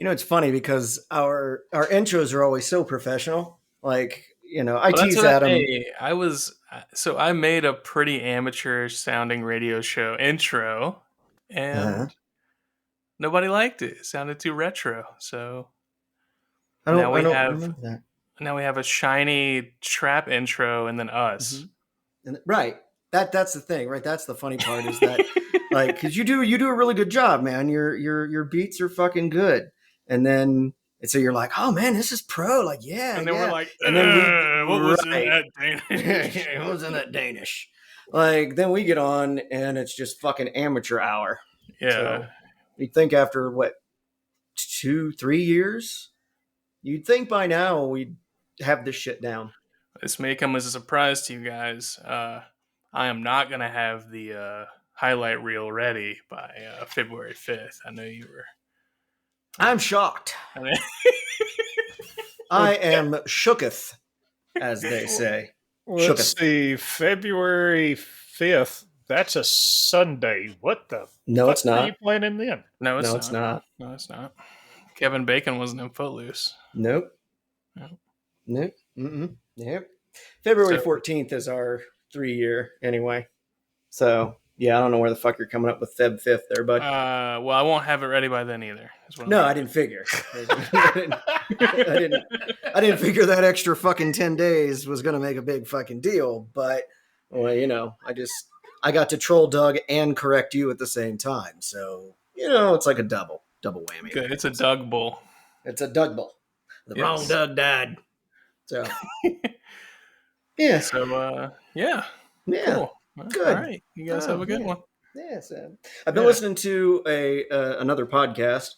It's funny because our intros are always so professional. Like, I Well, that's tease what Adam. I made a pretty amateur sounding radio show intro, Uh, and nobody liked it. It sounded too retro. So now I we don't have remember that. now we have a shiny trap intro, and then Hmm. us. And right, that's the thing, right? That's the funny part is that, like, because you do a really good job, man. Your beats are fucking good, and so you're like, oh man, this is pro. Like, yeah, And then we're yeah. like, And then we what was in right, that Danish? it was in that Danish. Like, then we get on and it's just fucking amateur hour. Yeah, So you'd think after what 2-3 years, you'd think by now we'd have this shit down. this may come as a surprise to you guys. I am not gonna have the highlight reel ready by February 5th. I know you were. I'm shocked. I mean, I am shooketh, as they say. Let's Shooketh. see, February 5th. That's a Sunday. What the No, fuck it's are not. you planning then? no, it's No, not. it's not. No, it's not. Kevin Bacon wasn't in Footloose. Nope. No. Nope. Mm-mm. Nope. February So- 14th is our 3-year anyway. So, yeah, I don't know where the fuck you're coming up with Feb 5th there, bud. Well, I won't have it ready by then either. Is what I'm No, gonna I didn't figure. I didn't figure that extra fucking 10 days was going to make a big fucking deal, but well, I got to troll Doug and correct you at the same time. So, it's like a double whammy. Good. It's a Doug Bull. It's a Doug Bull. The Yes. wrong Doug died. So, yeah. So, yeah. Yeah. Cool. Good. All right. You guys have a good yeah. one. Yes. I've been Yeah. listening to another podcast,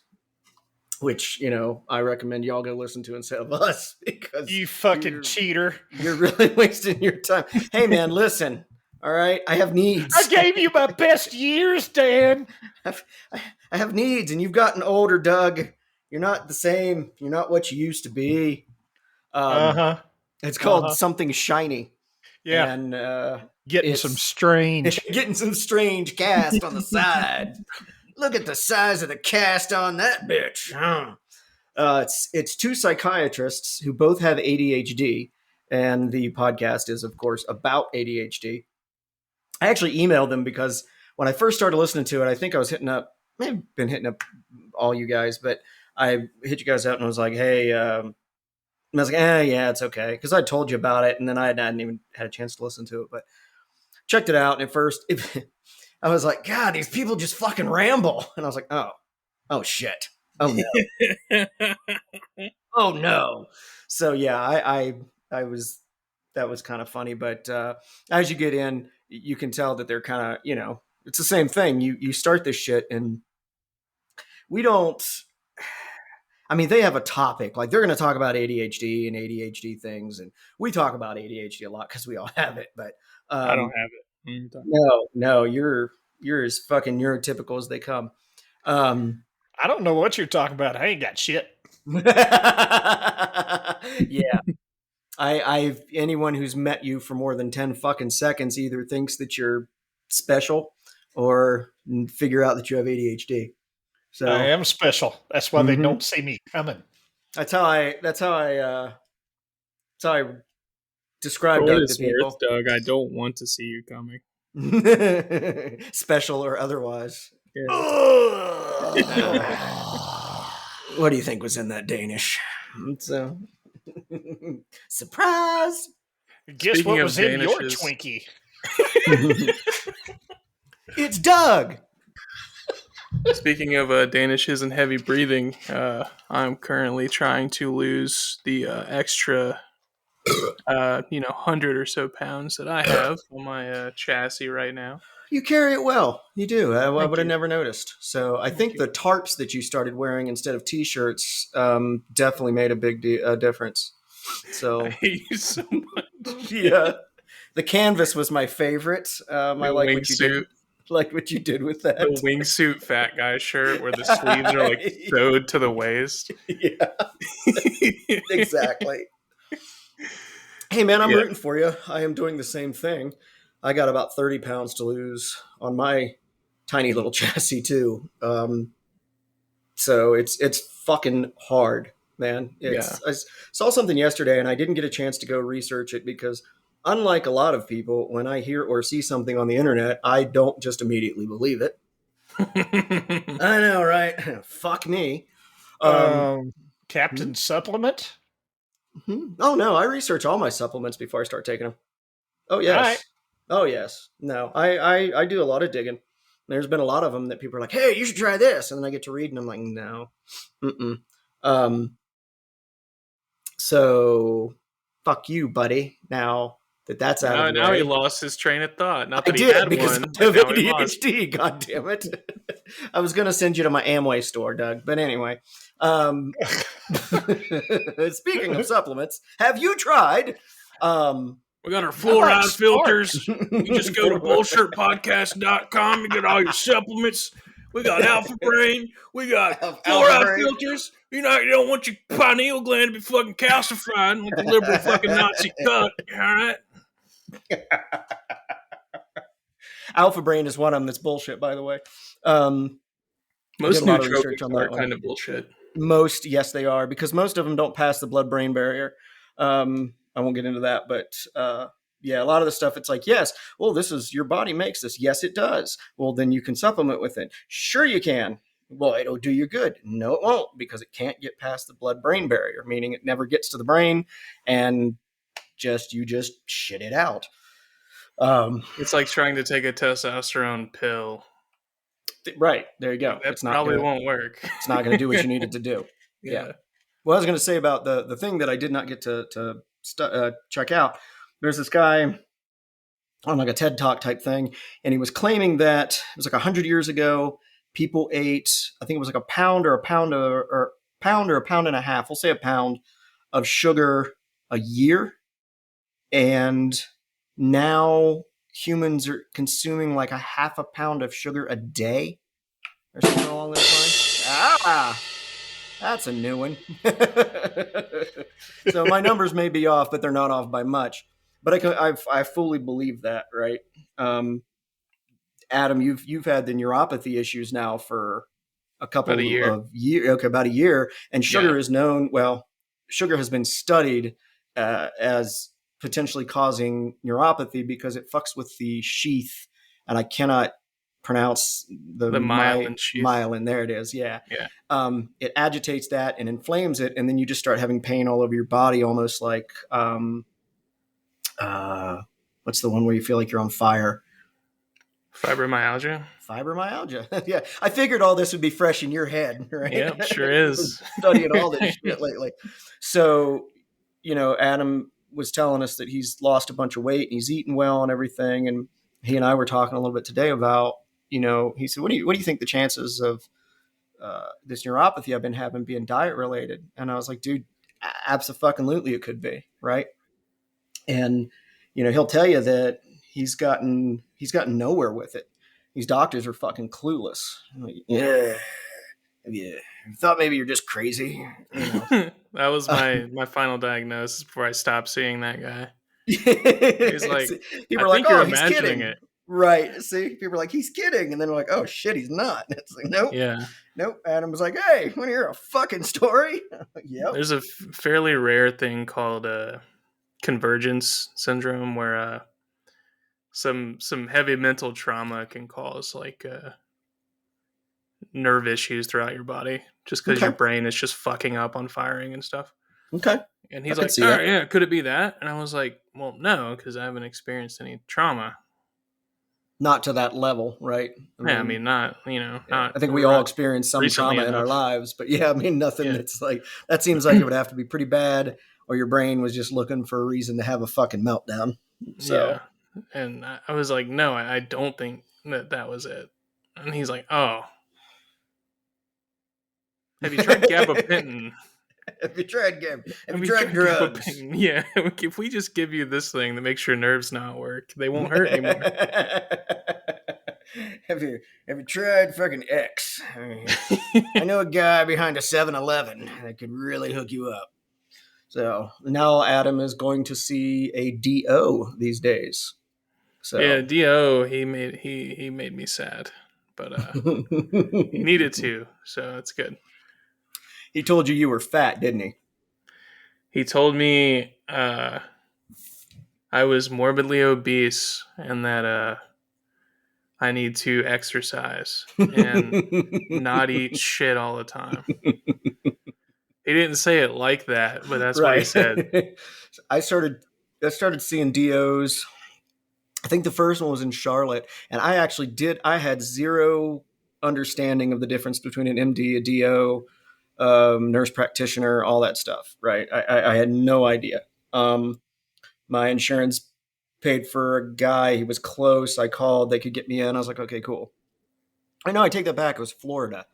which, I recommend y'all go listen to instead of us because You fucking you're- cheater. You're really wasting your time. Hey, man, listen. All right. I have needs. I gave you my best years, Dan. I have needs, and you've gotten older, Doug. You're not the same. You're not what you used to be. It's called Something Shiny. Yeah. And Getting some strange. getting some strange cast on the side. Look at the size of the cast on that bitch. Huh? It's two psychiatrists who both have ADHD, and the podcast is, of course, about ADHD. I actually emailed them because when I first started listening to it, I think I was may have been hitting up all you guys, but I hit you guys out and was like, hey, and I was like, yeah, it's okay. Because I told you about it, and then I hadn't even had a chance to listen to it, but checked it out. And at first, I was like, God, these people just fucking ramble. And I was like, oh shit. Oh no. Oh no. So yeah, I was, that was kind of funny. But as you get in, you can tell that they're kind of, it's the same thing. You start this shit and we don't, I mean, they have a topic, like they're going to talk about ADHD and ADHD things. And we talk about ADHD a lot because we all have it, but I don't have it. no, you're as fucking neurotypical as they come. I don't know what you're talking about. I ain't got shit. Yeah. Anyone who's met you for more than 10 fucking seconds either thinks that you're special or figure out that you have ADHD. So I am special. That's why they don't see me coming. that's how I describe Doug to people. Doug, I don't want to see you coming. Special or otherwise. What do you think was in that Danish? So surprise! Guess Speaking what of was in your Danishes- Twinkie? It's Doug. Speaking of Danishes and heavy breathing, I'm currently trying to lose the extra, 100 or so pounds that I have on my chassis right now. You carry it well. You do. I would have you. never noticed. So I think the tarps that you started wearing instead of t-shirts definitely made a big difference. So I hate you so much. yeah, the canvas was my favorite. I The like what you did. wingsuit. Like what you did with that. The wingsuit fat guy shirt where the sleeves are like sewed to the waist. Yeah, exactly. Hey man, I'm Yeah. rooting for you. I am doing the same thing. I got about 30 pounds to lose on my tiny little chassis too. So it's fucking hard, man. Yeah. I saw something yesterday and I didn't get a chance to go research it because unlike a lot of people, when I hear or see something on the internet, I don't just immediately believe it. I know, right? Fuck me. Captain Supplement. Oh no, I research all my supplements before I start taking them. Oh All right. yes. Oh yes. No, I do a lot of digging. There's been a lot of them that people are like, "Hey, you should try this," and then I get to read, and I'm like, "No, mm-mm." Um, so fuck you, buddy. Now that that's out of the Now he way, lost his train of thought. Not I that he did had because one, I have but now he lost. ADHD. God damn it! I was gonna send you to my Amway store, Doug, but anyway. Speaking of supplements, have you tried? We got our I fluoride like filters. You just go to bullshirtpodcast.com. You get all your supplements. We got Alpha Brain. We got Alpha fluoride Brain. filters. You don't want your pineal gland to be fucking calcified like the liberal fucking Nazi cut. All right. Alpha Brain is one of them that's bullshit, by the way. I Most did a lot of research nootropics on are that one. kind of bullshit. Most, yes, they are, because most of them don't pass the blood-brain barrier. I won't get into that, but yeah, a lot of the stuff, it's like, yes, well, this is, your body makes this. Yes, it does. Well, then you can supplement with it. Sure you can. Well, it'll do you good. No, it won't, because it can't get past the blood-brain barrier, meaning it never gets to the brain, and you just shit it out. It's like trying to take a testosterone pill. Right, there you go. That probably won't work. It's not going to do what you need it to do. Yeah. Well, I was going to say about the thing that I did not get to check out. There's this guy on like a TED Talk type thing, and he was claiming that it was like 100 years ago, people ate, I think it was like a pound or a pound and a half. We'll say a pound of sugar a year, and now humans are consuming like a half a pound of sugar a day or something along those lines. That's a new one. So my numbers may be off, but they're not off by much. But I fully believe that, right? Adam, you've had the neuropathy issues now for a couple of years. Okay, about a year. And sugar is known. Well, sugar has been studied as potentially causing neuropathy because it fucks with the sheath, and I cannot pronounce the myelin sheath. Myelin, there it is. Yeah. It agitates that and inflames it, and then you just start having pain all over your body, almost like what's the one where you feel like you're on fire? Fibromyalgia. Yeah, I figured all this would be fresh in your head, right? Yep, sure is. Studying all this shit lately. So, Adam was telling us that he's lost a bunch of weight and he's eating well and everything. And he and I were talking a little bit today about, he said, what do you think the chances of this neuropathy I've been having being diet related? And I was like, dude, abso-fucking-lutely it could be, right? And, he'll tell you that he's gotten nowhere with it. These doctors are fucking clueless. Like, yeah. Yeah, thought maybe you're just crazy. That was my final diagnosis before I stopped seeing that guy. He's like, people are like, "Oh, he's kidding." It. Right? See, people are like, "He's kidding," and then we're like, "Oh shit, he's not." It's like, nope. Yeah. Nope. Adam was like, "Hey, want to hear a fucking story?" Yep. There's a fairly rare thing called convergence syndrome, where some heavy mental trauma can cause like nerve issues throughout your body just because your brain is just fucking up on firing and stuff. Okay. And he's like, all right, yeah, could it be that? And I was like, well, no, because I haven't experienced any trauma. Not to that level, right? I mean, not, not. I think we all experience some trauma in our lives, but yeah, I mean, nothing that's like, that seems like it would have to be pretty bad, or your brain was just looking for a reason to have a fucking meltdown. So, yeah. And I was like, no, I don't think that was it. And he's like, oh. Have you tried gabapentin? Have you tried drugs? Yeah, if we just give you this thing that makes your nerves not work, they won't hurt anymore. Have you tried fucking X? I know a guy behind a 7-Eleven that could really hook you up. So now Adam is going to see a DO these days. So yeah, DO he made me sad but he needed to, so it's good. He told you were fat, didn't he? He told me I was morbidly obese and that I need to exercise and not eat shit all the time. He didn't say it like that, but that's what he Right. said. I started seeing DOs. I think the first one was in Charlotte, and I had zero understanding of the difference between an MD, a DO, nurse practitioner, all that stuff. Right. I had no idea. My insurance paid for a guy. He was close. I called. They could get me in. I was like, okay, cool. I know. I take that back. It was Florida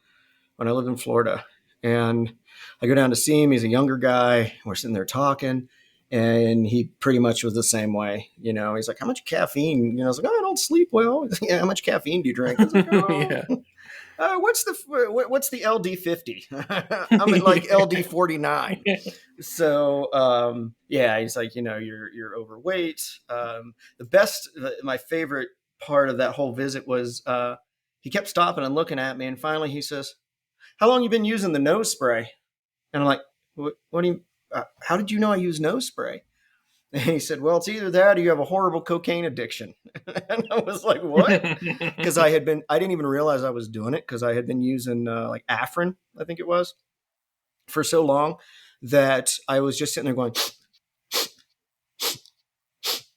when I lived in Florida, and I go down to see him. He's a younger guy. We're sitting there talking, and he pretty much was the same way. He's like, "How much caffeine?" I was like, "Oh, I don't sleep well." Yeah, how much caffeine do you drink? I was like, Yeah. What's the LD50? I'm at like LD49. So yeah, he's like, you're overweight. My favorite part of that whole visit was he kept stopping and looking at me, and finally he says, "How long you been using the nose spray?" And I'm like, "What do you? How did you know I use nose spray?" And he said, "Well, it's either that or you have a horrible cocaine addiction." And I was like, "What?" Because I didn't even realize I was doing it because I had been using like Afrin, I think it was, for so long that I was just sitting there going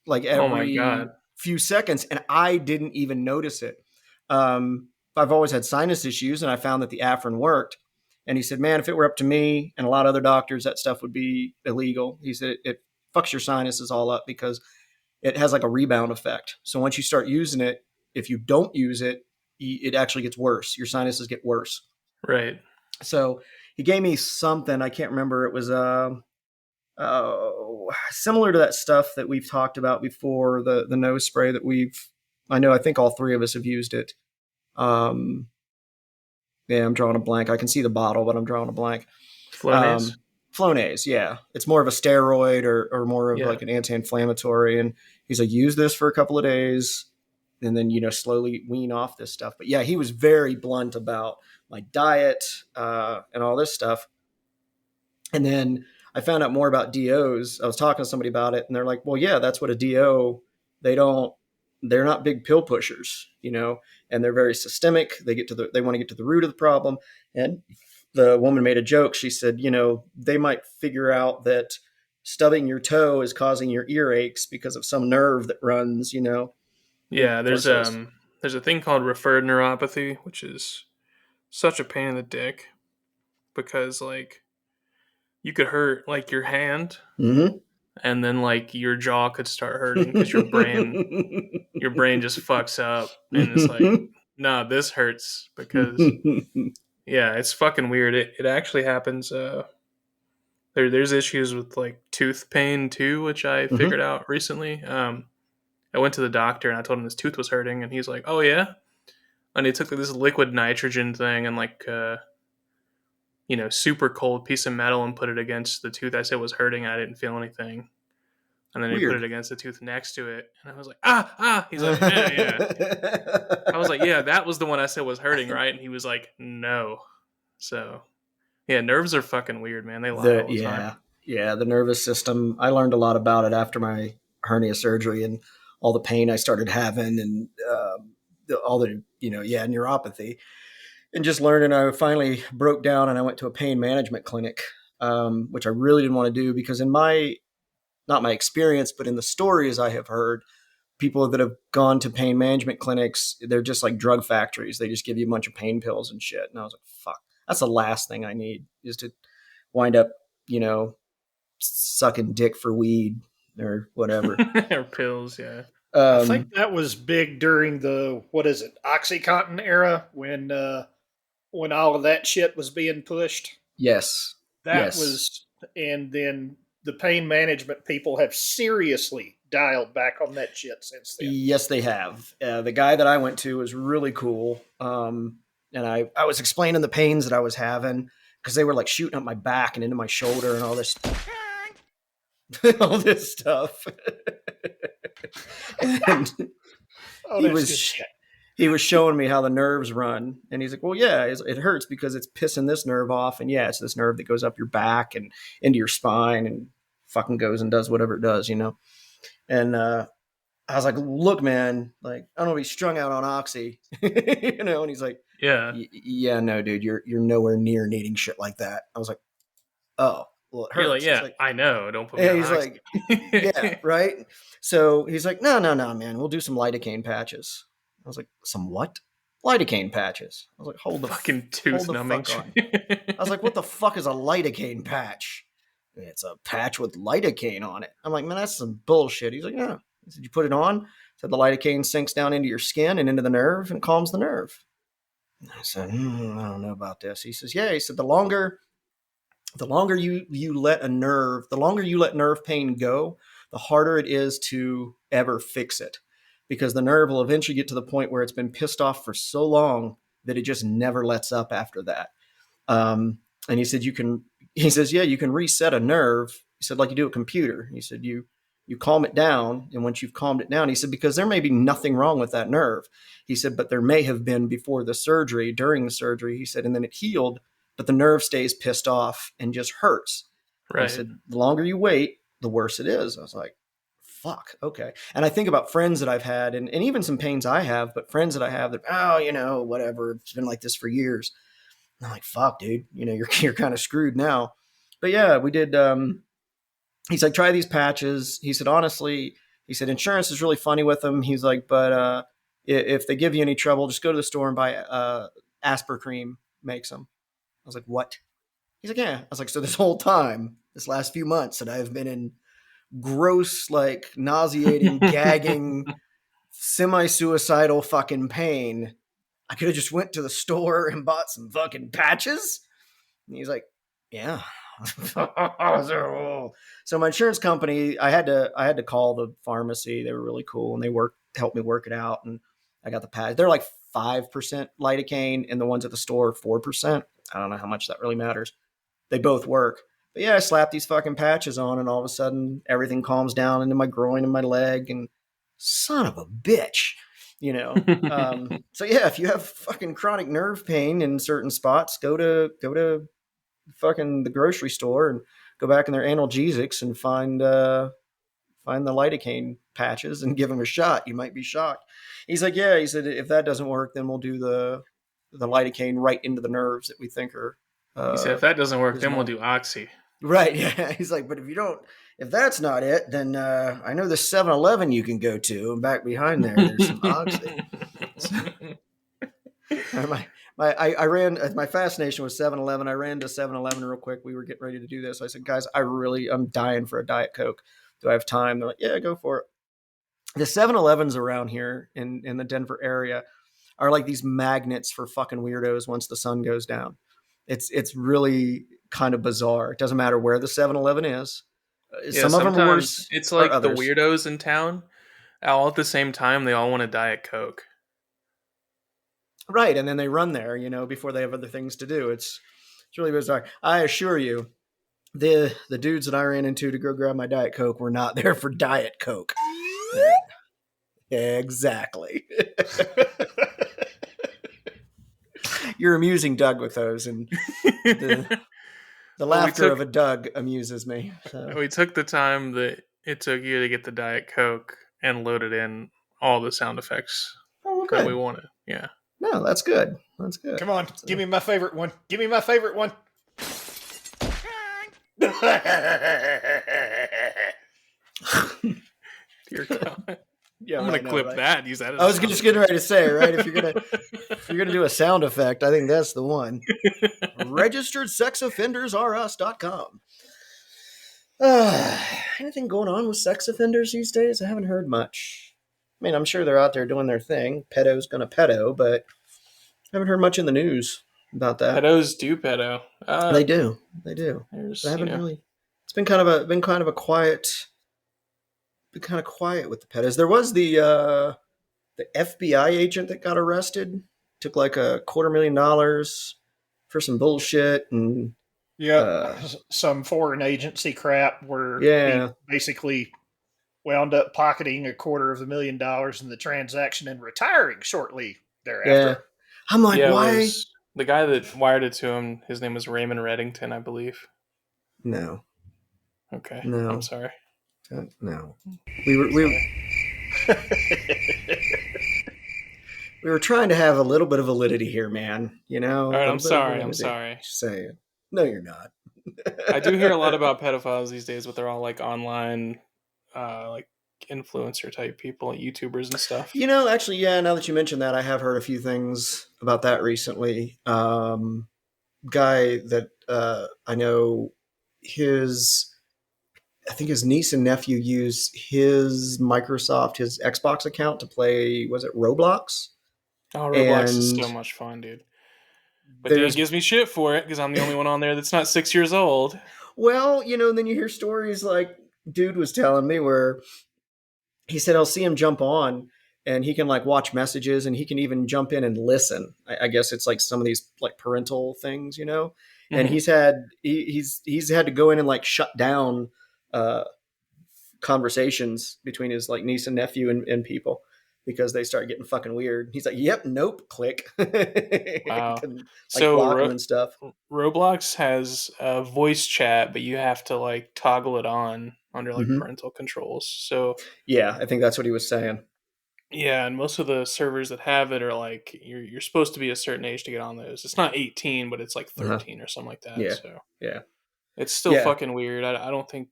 like Oh my every God. few seconds, and I didn't even notice it. I've always had sinus issues, and I found that the Afrin worked. And he said, "Man, if it were up to me and a lot of other doctors, that stuff would be illegal." He said, "It fucks your sinuses all up because it has like a rebound effect. So once you start using it, if you don't use it, it actually gets worse. Your sinuses get worse." Right. So he gave me something. I can't remember. It was similar to that stuff that we've talked about before, the nose spray that I think all three of us have used it. Yeah, I'm drawing a blank. I can see the bottle, but I'm drawing a blank. Flonase? Flonase, yeah. It's more of a steroid or more of Yeah. like an anti-inflammatory. And he's like, use this for a couple of days and then, slowly wean off this stuff. But yeah, he was very blunt about my diet and all this stuff. And then I found out more about DOs. I was talking to somebody about it and they're like, well, yeah, that's what a DO, they're not big pill pushers, and they're very systemic. They want to get to the root of the problem. And the woman made a joke. She said, they might figure out that stubbing your toe is causing your earaches because of some nerve that runs, Yeah, there's a thing called referred neuropathy, which is such a pain in the dick because like you could hurt like your hand Mm-hmm. and then like your jaw could start hurting because your brain just fucks up and it's like, nah, this hurts because yeah, it's fucking weird. It actually happens. There's issues with like tooth pain too, which I figured out recently. I went to the doctor and I told him his tooth was hurting, and he's like, "Oh yeah," and he took like, this liquid nitrogen thing and like super cold piece of metal and put it against the tooth I said was hurting. I didn't feel anything. And then he put it Weird. against the tooth next to it, and I was like, ah. He's like, yeah. I was like, yeah, that was the one I said was hurting, right? And he was like, no. So, yeah, nerves are fucking weird, man. They lie all the time. Yeah, the nervous system. I learned a lot about it after my hernia surgery and all the pain I started having and all the, neuropathy. And just learning, I finally broke down and I went to a pain management clinic, which I really didn't want to do because not my experience, but in the stories I have heard, people that have gone to pain management clinics, they're just like drug factories. They just give you a bunch of pain pills and shit. And I was like, fuck, that's the last thing I need is to wind up, sucking dick for weed or whatever. Or pills, yeah. I think that was big during the OxyContin era when all of that shit was being pushed. Yes. That was, and then the pain management people have seriously dialed back on that shit since then. Yes, they have. The guy that I went to was really cool. And I was explaining the pains that I was having because they were like shooting up my back and into my shoulder and all this all this stuff. And oh, that's good shit. he was showing me how the nerves run, and he's like, "Well, yeah, it hurts because it's pissing this nerve off, and yeah, it's this nerve that goes up your back and into your spine, and fucking goes and does whatever it does, you know." And I was like, "Look, man, like I don't know if he's strung out on oxy, you know." And he's like, Yeah. "Yeah, no, dude, you're nowhere near needing shit like that." I was like, "Oh, well, it You're like, hurts." He's yeah, like, I know. Don't put me and on he's oxy. like, "Yeah, right." So he's like, "No, no, no, man, we'll do some lidocaine patches." I was like, "Some what?" "Lidocaine patches." I was like, Fucking hold tooth the numbing. fuck on." I was like, "What the fuck is a lidocaine patch?" "It's a patch with lidocaine on it." I'm like, "Man, that's some bullshit." He's like, "Yeah." He said, "You put it on." Said the lidocaine sinks down into your skin and into the nerve and calms the nerve. And I said, I don't know about this. He says, "Yeah." He said, the longer you let a nerve, the longer you let nerve pain go, the harder it is to ever fix it, because the nerve will eventually get to the point where it's been pissed off for so long that it just never lets up after that. And he said, he says, "Yeah, you can reset a nerve." He said, "Like you do a computer." He said, you calm it down. And once you've calmed it down, he said, because there may be nothing wrong with that nerve. He said, but there may have been before the surgery, during the surgery. He said, and then it healed, but the nerve stays pissed off and just hurts. He Right. said, the longer you wait, the worse it is. I was like, fuck, okay. And I think about friends that I've had, and even some pains I have, but friends that I have that, oh, whatever, it's been like this for years. And I'm like, fuck, dude, you're kind of screwed now. But yeah, we did. He's like, try these patches. He said, honestly, he said, insurance is really funny with them. He's like, but if they give you any trouble, just go to the store and buy Asper cream makes them. I was like, what? He's like, yeah. I was like, so this whole time, this last few months that I've been in gross, like nauseating, gagging, semi-suicidal fucking pain, I could have just went to the store and bought some fucking patches. And he's like, yeah. So my insurance company, I had to call the pharmacy. They were really cool, and they helped me work it out. And I got the patch. They're like 5% lidocaine, and the ones at the store are 4%. I don't know how much that really matters. They both work. But yeah, I slapped these fucking patches on, and all of a sudden everything calms down into my groin and my leg, and son of a bitch, So yeah, if you have fucking chronic nerve pain in certain spots, go to fucking the grocery store and go back in their analgesics and find the lidocaine patches and give them a shot. You might be shocked. He's like, yeah. He said, if that doesn't work, then we'll do the lidocaine right into the nerves that we think are. He said, if that doesn't work, then we'll do oxy. Right. Yeah. He's like, but if that's not it, then I know the 7-Eleven you can go to, and back behind there's some oxy. I ran, my fascination was 7-Eleven. I ran to 7-Eleven real quick. We were getting ready to do this. I said, guys, I'm dying for a Diet Coke. Do I have time? They're like, yeah, go for it. The 7-Elevens around here in the Denver area are like these magnets for fucking weirdos once the sun goes down. It's really kind of bizarre. It doesn't matter where the 7-Eleven is. Some of them are worse. It's like the weirdos in town. All at the same time, they all want a Diet Coke. Right, and then they run there, before they have other things to do. It's really bizarre. I assure you, the dudes that I ran into to go grab my Diet Coke were not there for Diet Coke. Exactly. You're amusing Doug with those, and the laughter of a Doug amuses me. So. We took the time that it took you to get the Diet Coke and loaded in all the sound effects that we wanted. Yeah. No, that's good. That's good. Come on, give me my favorite one. Give me my favorite one. Dear God. Yeah, I'm gonna clip that and use that. I was just getting ready to say, right? If you're gonna do a sound effect, I think that's the one. RegisteredSexOffendersRUs.com. Anything going on with sex offenders these days? I haven't heard much. I mean, I'm sure they're out there doing their thing. Pedo's gonna pedo, but I haven't heard much in the news about that. Pedos do pedo. They do. I haven't really. It's been kind of a quiet. Been kind of quiet with the pedos. There was the FBI agent that got arrested. Took like $250,000 for some bullshit, and some foreign agency crap where he basically wound up pocketing $250,000 in the transaction and retiring shortly thereafter. Yeah. I'm like, Yeah, it why? was the guy that wired it to him. His name was Raymond Reddington, I believe. No, Okay, I'm no, sorry. no. We were we Sorry. we were trying to have a little bit of validity here, man. You know, All a right, I'm little bit of sorry. I'm validity. sorry. Just saying. No, you're not. I do hear a lot about pedophiles these days, but they're all like online, like influencer type people, like YouTubers and stuff. You know, actually, yeah. Now that you mentioned that, I have heard a few things about that recently. Guy that I know, his I think his niece and nephew use his Xbox account to play. Was it Roblox? Oh, Roblox is And so much fun, dude. But Dan there's gives me shit for it because I'm the only one on there that's not 6 years old. well, you know, and then you hear stories like dude was telling me where he said I'll see him jump on and he can like watch messages and he can even jump in and listen. I guess it's like some of these like parental things, you know. And Mhm. he's had to go in and like shut down uh, conversations between his like niece and nephew and people because they start getting fucking weird. He's like, "Yep, nope, click," Wow. can like So block them and stuff. Roblox has a voice chat, but you have to like toggle it on under like Hmm. parental controls. So Yeah, I think that's what he was saying. yeah, and most of the servers that have it are like you're supposed to be a certain age to get on those. It's not 18, but it's like Uh-huh. 13 or something like that. Yeah, So yeah, it's still yeah. fucking weird. I don't think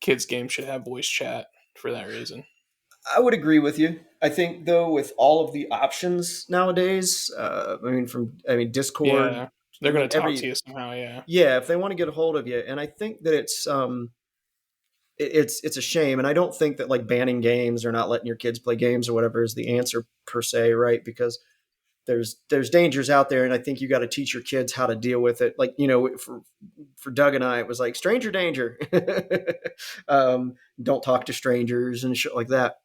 kids games should have voice chat for that reason. I would agree with you. I think though, with all of the options nowadays, I mean, Discord. Yeah, I they're mean, gonna talk to you somehow. Yeah. yeah, if they want to get a hold of you, and I think that it's a shame, and I don't think that like banning games or not letting your kids play games or whatever is the answer per se, right? Because there's dangers out there, and I think you got to teach your kids how to deal with it. Like, you know, for Doug and I, it was like stranger danger. Don't talk to strangers and shit like that.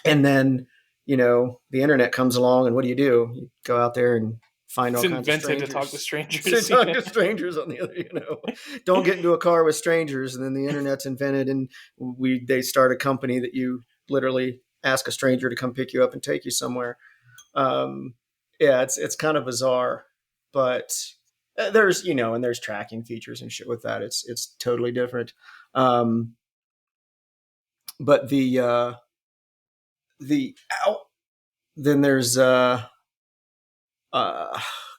And then, you know, the internet comes along, and what do? You go out there and find It's all kinds of invented to talk to strangers. So strangers. talk Yeah. to strangers on the other, you know, don't get into a car with strangers, and then the internet's invented, and they start a company that you literally ask a stranger to come pick you up and take you somewhere. Um, yeah, it's kind of bizarre, but there's, you know, and there's tracking features and shit with that. It's totally different. Um, but the out then there's uh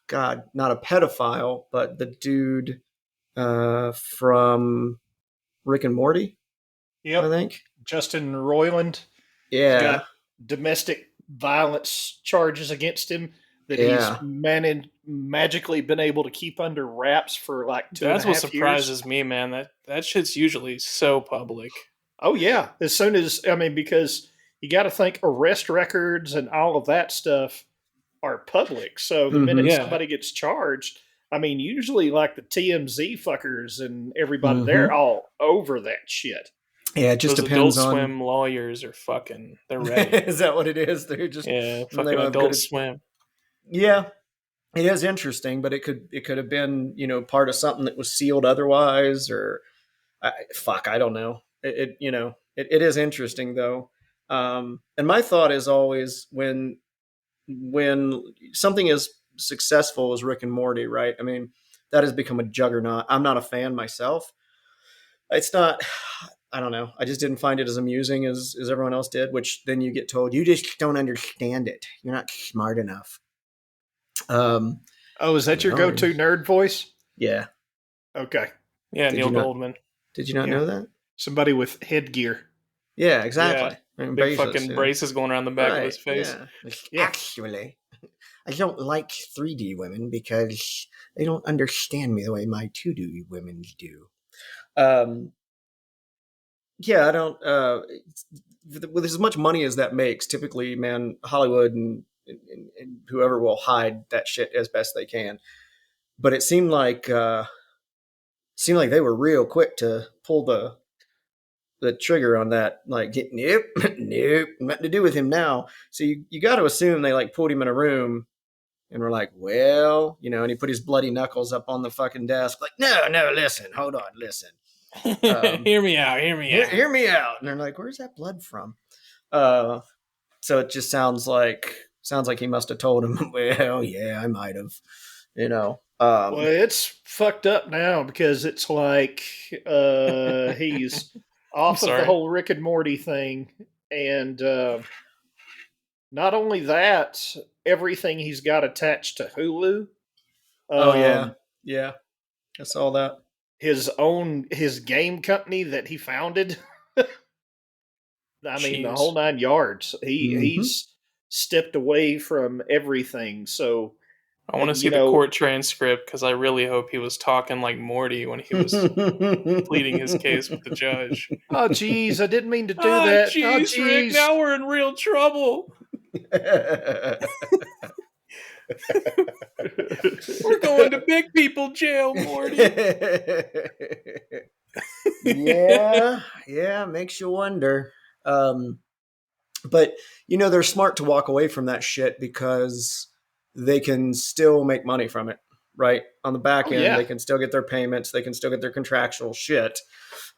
God, not a pedophile, but the dude from Rick and Morty, I Yep. think. Justin Roiland. He's Yeah, got domestic violence charges against him that he's yeah. magically been able to keep under wraps for like two and a That's what half years. surprises me, man. That shit's usually so public. Oh yeah, as soon as because you got to think arrest records and all of that stuff are public. So the minute Mm-hmm. Yeah, somebody gets charged, usually like the TMZ fuckers and everybody, they're Mm-hmm. all over that shit. Yeah, it just those depends Adult on. Swim lawyers are fucking. They're ready. Is that what it is? They're just Yeah, they fucking don't have good. Adult Swim. Yeah, it is interesting, but it could have been, you know, part of something that was sealed otherwise, or fuck, I don't know. It is interesting though. And my thought is always when something is successful as Rick and Morty, right? I mean, that has become a juggernaut. I'm not a fan myself. It's not. I don't know. I just didn't find it as amusing as everyone else did. Which then you get told you just don't understand it. You're not smart enough. Um, Oh, is that your well, go-to nerd voice? yeah. Okay, Yeah, Did Neil you not? Goldman. Did you not yeah, know that? somebody with headgear. Yeah, Yeah, exactly. And big braces. fucking Yeah. braces going around the back of Right. his face. Yeah. Yeah, Actually, I don't like 3D women because they don't understand me the way my 2D women do. Um, yeah, I don't. With as much money as that makes, typically, man, Hollywood and whoever will hide that shit as best they can. But it seemed like they were real quick to pull the trigger on that. Like, nope, nope, nothing to do with him now. So you got to assume they like pulled him in a room and were like, well, you know, and he put his bloody knuckles up on the fucking desk, like, no, no, listen, hold on, listen. Hear me out. Hear me Hear out. me out. And they're like, where's that blood from? Uh, so it just sounds like Sounds like he must have told him, well, yeah, I might have, you know. Well, it's fucked up now because it's like he's I'm off of the sorry. whole Rick and Morty thing, and not only that, everything he's got attached to Hulu. Oh, yeah. Um, Yeah. I saw that. his game company that he founded. I mean, the whole Jeez. 9 yards. Mm-hmm. He's stepped away from everything. So, I want to see you the know, court transcript because I really hope he was talking like Morty when he was pleading his case with the judge. oh geez, I didn't mean to do Oh, that. Oh jeez, Rick, geez. now we're in real trouble. We're going to big people jail, Morty. Yeah, makes you wonder. But they're smart to walk away from that shit because they can still make money from it, right? On the back Oh end, yeah. they can still get their payments, they can still get their contractual shit.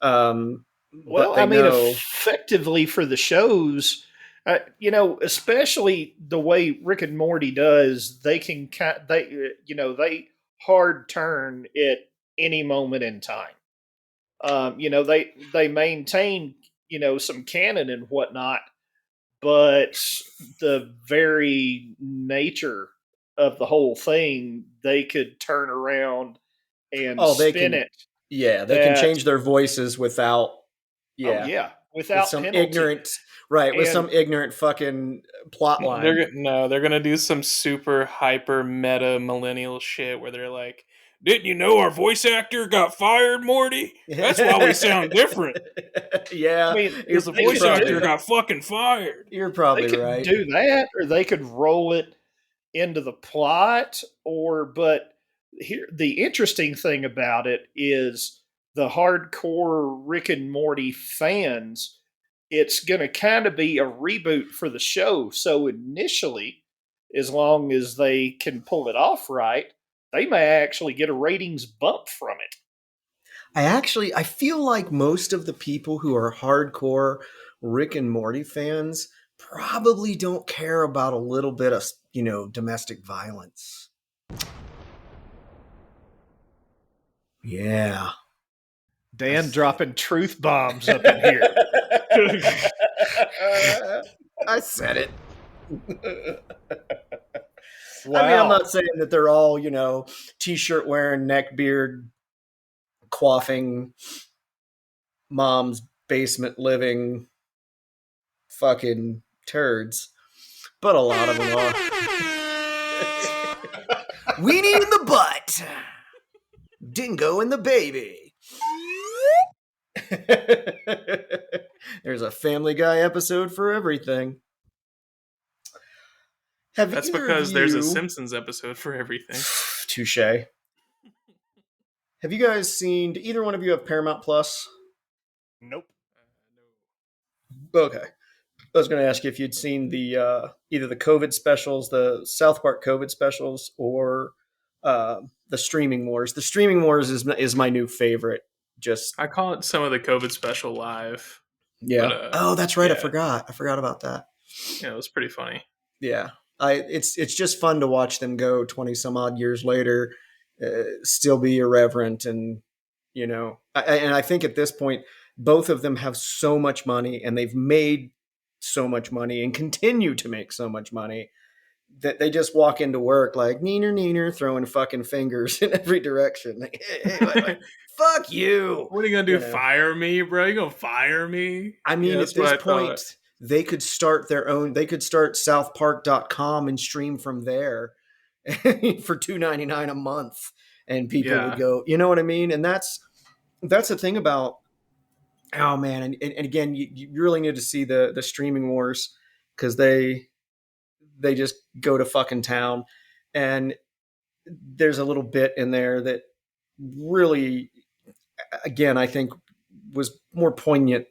But Well, they I mean, know. effectively for the shows, especially the way Rick and Morty does, they can they hard turn at any moment in time. They maintain some canon and whatnot, but the very nature of the whole thing, they could turn around and Oh, they spin can. it Yeah, they can that change their voices without. oh Yeah, yeah, with without some penalty. ignorant. Right, with And some ignorant fucking plot line. They're gonna do some super hyper meta millennial shit where they're like, "Didn't you know our voice actor got fired, Morty? That's why we sound different. I Yeah, mean, Because the they you're voice could probably do actor that. got fucking fired." you're They probably could right. do that, or they could roll it into the plot. But here, the interesting thing about it is the hardcore Rick and Morty fans. It's going to kind of be a reboot for the show. So initially, as long as they can pull it off right, they may actually get a ratings bump from it. I feel like most of the people who are hardcore Rick and Morty fans probably don't care about a little bit of, domestic violence. Yeah. Dan dropping truth bombs up in here. I said it. Wow. I mean, I'm not saying that they're all, t-shirt wearing, neckbeard, quaffing, mom's basement living fucking turds, but a lot of them are. Weenie in the butt, dingo in the baby. There's a Family Guy episode for everything. That's because there's a Simpsons episode for everything. Touche. Have you guys seen? Do either one of you have Paramount Plus? Nope. Okay. I was going to ask you if you'd seen the either the COVID specials, the South Park COVID specials, or the Streaming Wars. The Streaming Wars is my new favorite. Just I call it some of the COVID special live. yeah. But, Oh, that's right. yeah. I forgot about that. Yeah, it was pretty funny. Yeah. It's just fun to watch them go 20 some odd years later, still be irreverent, and and I think at this point both of them have so much money, and they've made so much money and continue to make so much money that they just walk into work like neener, throwing fucking fingers in every direction. Like, hey, fuck you. What are you gonna do? Fire me, bro? You gonna fire me? I mean, at this point, they could start their own. They could start southpark.com and stream from there for $2.99 a month, and people would go. You know what I mean? And that's the thing about. Oh man, and again, you really need to see the Streaming Wars, because they just go to fucking town, and there's a little bit in there that really, again, I think was more poignant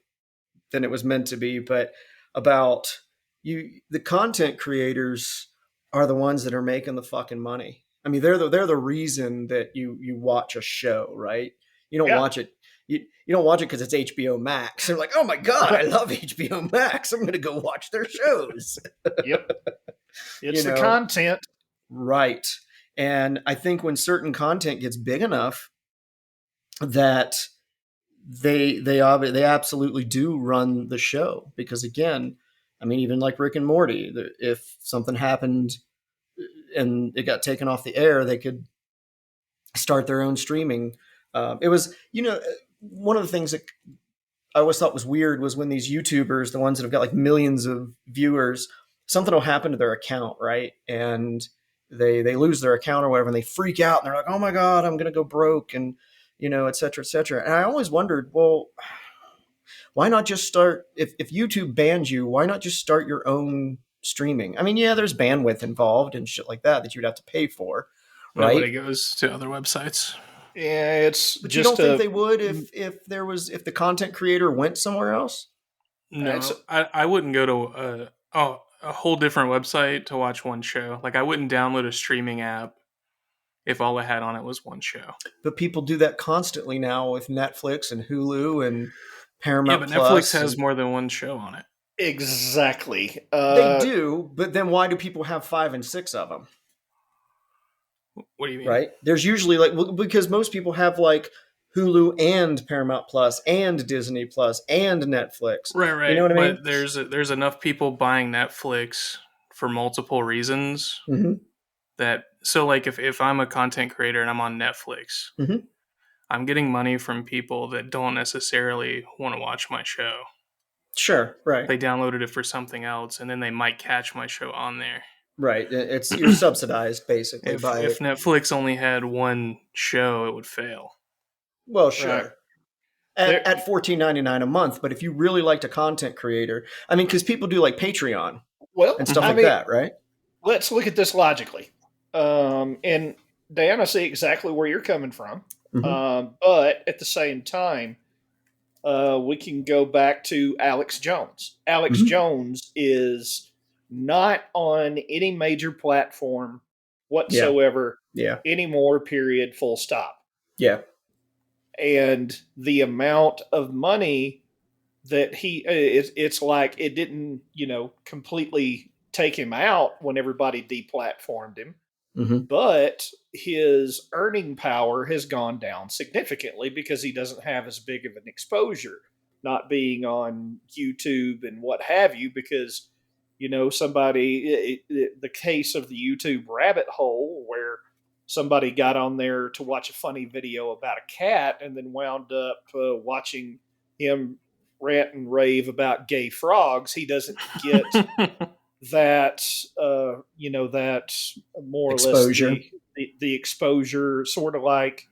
than it was meant to be, but about the content creators are the ones that are making the fucking money. I mean, they're the reason that you watch a show, right? You don't watch it. You don't watch it because it's HBO Max. They're like, oh my god, I love HBO Max. I'm going to go watch their shows. Yep. It's You the know, content. right? And I think when certain content gets big enough that they absolutely do run the show, because again, I mean, even like Rick and Morty, if something happened and it got taken off the air, they could start their own streaming. It was, one of the things that I always thought was weird was when these YouTubers, the ones that have got like millions of viewers, something will happen to their account, right? And they lose their account or whatever, and they freak out and they're like, "Oh my god, I'm gonna go broke," and et cetera, et cetera. And I always wondered, well, why not just start? If YouTube bans you, why not just start your own streaming? I mean, yeah, there's bandwidth involved and shit like that you'd have to pay for, right? Nobody goes to other websites. Yeah, it's But you just don't think a they would if the content creator went somewhere else? it's No, I wouldn't go to a whole different website to watch one show. Like I wouldn't download a streaming app if all I had on it was one show. But people do that constantly now with Netflix and Hulu and Yeah, Paramount but Netflix Plus, has and more than one show on it. exactly. they do. But then why do people have 5 and 6 of them? What do you mean? Right? There's usually because most people have like Hulu and Paramount Plus and Disney Plus and Netflix. Right, You know right. what I But mean? there's enough people buying Netflix for multiple reasons Mm-hmm. that so like if I'm a content creator and I'm on Netflix, Mm-hmm. I'm getting money from people that don't necessarily want to watch my show. Sure. Right. They downloaded it for something else and then they might catch my show on there. Right. It's you're subsidized basically If by. Netflix only had one show, it would fail. Well, Right. sure. There, At $14.99 a month, but if you really liked a content creator, I mean, because people do like Patreon well, and stuff I like mean, that, right? let's look at this logically. And Dan, I see exactly where you're coming from. Mm-hmm. But at the same time, we can go back to Alex Jones. Alex Mhm. Jones is not on any major platform Yeah. whatsoever Yeah. anymore, period, full stop. Yeah. And the amount of money that it's like it didn't, completely take him out when everybody deplatformed him, Mm-hmm. but his earning power has gone down significantly because he doesn't have as big of an exposure, not being on YouTube and what have you. Because the case of the YouTube rabbit hole where somebody got on there to watch a funny video about a cat and then wound up watching him rant and rave about gay frogs. He doesn't get that that more or less Exposure. the exposure, sort of like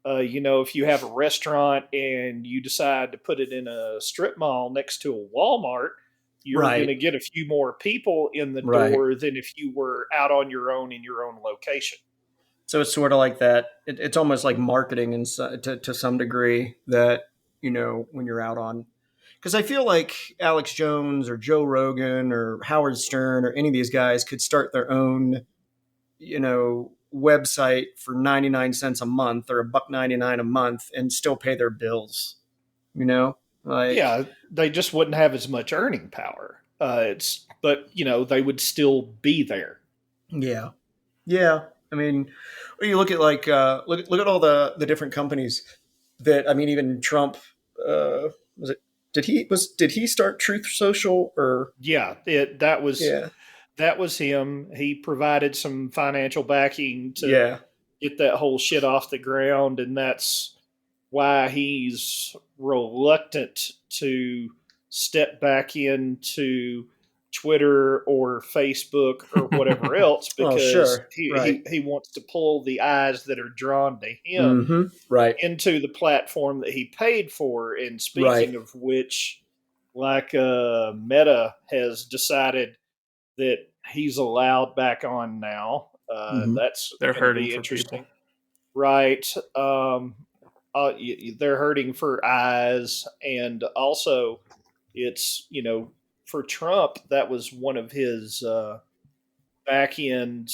if you have a restaurant and you decide to put it in a strip mall next to a Walmart, you're going Right. to get a few more people in the Right. door than if you were out on your own in your own location. So it's sort of like that. It's almost like marketing to some degree that, when you're out on. Because I feel like Alex Jones or Joe Rogan or Howard Stern or any of these guys could start their own, website for 99 cents a month or $1.99 a month and still pay their bills. Like, Yeah, they just wouldn't have as much earning power. But they would still be there. yeah, yeah. I mean, when you look at like look at all the different companies that, I mean, even Trump, was it did he start Truth Social or Yeah, that was yeah, him. He provided some financial backing to yeah, get that whole shit off the ground, and that's why he's reluctant to step back into Twitter or Facebook or whatever else, oh because sure, he, right, he, he wants to pull the eyes that are drawn to him mm-hmm, right, into the platform that he paid for. And right, speaking of which, like Meta has decided that he's allowed back on now. mm-hmm, That's They're going to hurting be for people. interesting, right? They're hurting for eyes, and also it's for Trump, that was one of his back end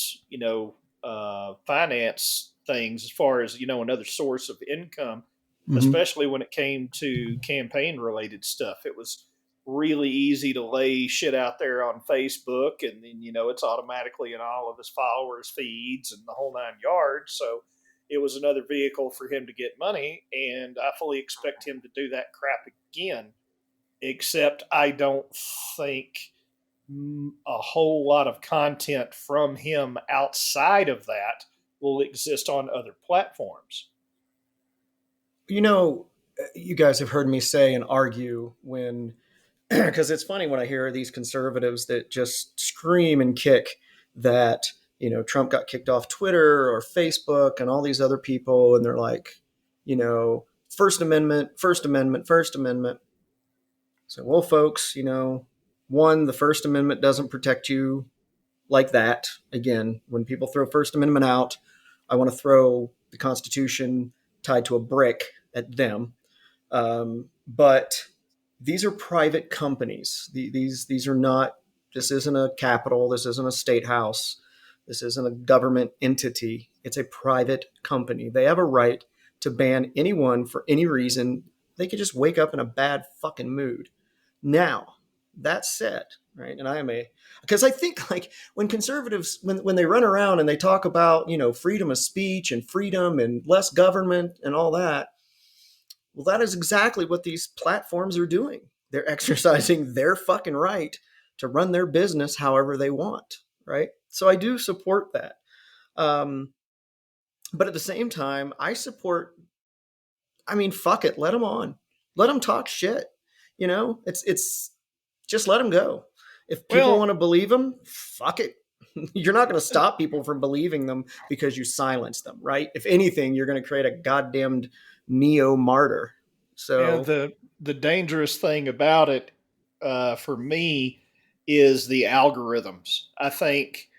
finance things, as far as another source of income, mm-hmm, especially when it came to campaign related stuff. It was really easy to lay shit out there on Facebook, and then it's automatically in all of his followers' feeds and the whole 9 yards. So it was another vehicle for him to get money, and I fully expect him to do that crap again. Except I don't think a whole lot of content from him outside of that will exist on other platforms. You know, you guys have heard me say and argue when, because it's funny when I hear these conservatives that just scream and kick that, Trump got kicked off Twitter or Facebook and all these other people, and they're like, First Amendment, First Amendment, First Amendment. So, well, folks, one, the First Amendment doesn't protect you like that. Again, when people throw First Amendment out, I want to throw the Constitution tied to a brick at them. But these are private companies. These are not. This isn't a capital. This isn't a state house. This isn't a government entity. It's a private company. They have a right to ban anyone for any reason. They could just wake up in a bad fucking mood. Now, that said, right, and I am because I think like when conservatives, when they run around and they talk about, freedom of speech and freedom and less government and all that, well, that is exactly what these platforms are doing. They're exercising their fucking right to run their business however they want, right? So I do support that. But at the same time, fuck it, let them on. Let them talk shit. It's just let them go. If people want to believe them, fuck it. You're not going to stop people from believing them because you silence them, right? If anything, you're going to create a goddamned neo martyr. So the dangerous thing about it, for me, is the algorithms. I think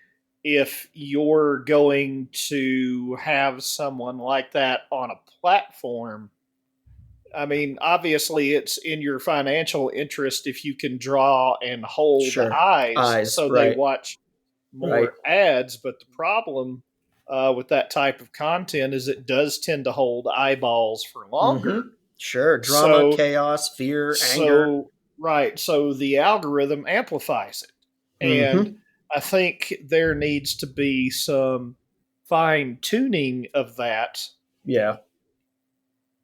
if you're going to have someone like that on a platform, I mean, obviously, it's in your financial interest if you can draw and hold sure. eyes so right. they watch more Right. ads. But the problem with that type of content is it does tend to hold eyeballs for longer. Mm-hmm. Sure. Drama, chaos, fear, anger. Right. So the algorithm amplifies it. And Mm-hmm. I think there needs to be some fine tuning of that. Yeah.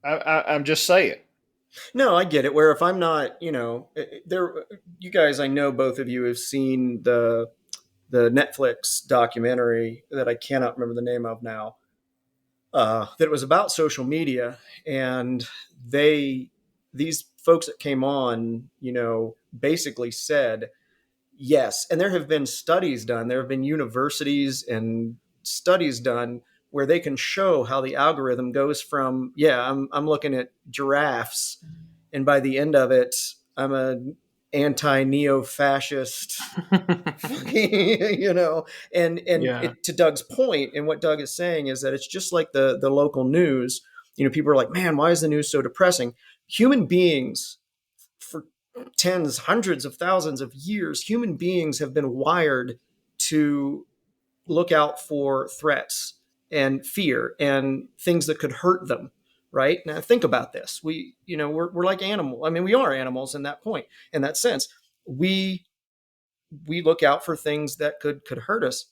I'm just saying. No, I get it. Where if I'm not, there, you guys, I know both of you have seen the Netflix documentary that I cannot remember the name of now. That was about social media, and these folks that came on, basically said yes. And there have been studies done. There have been universities and studies done where they can show how the algorithm goes from, I'm looking at giraffes, and by the end of it, I'm a anti neo fascist, to Doug's point, and what Doug is saying is that it's just like the local news. People are like, man, why is the news so depressing? Human beings, for tens, hundreds of thousands of years, human beings have been wired to look out for threats and fear and things that could hurt them. Right now, think about this. We're like animals. I mean, we are animals in that point, in that sense. We look out for things that could hurt us.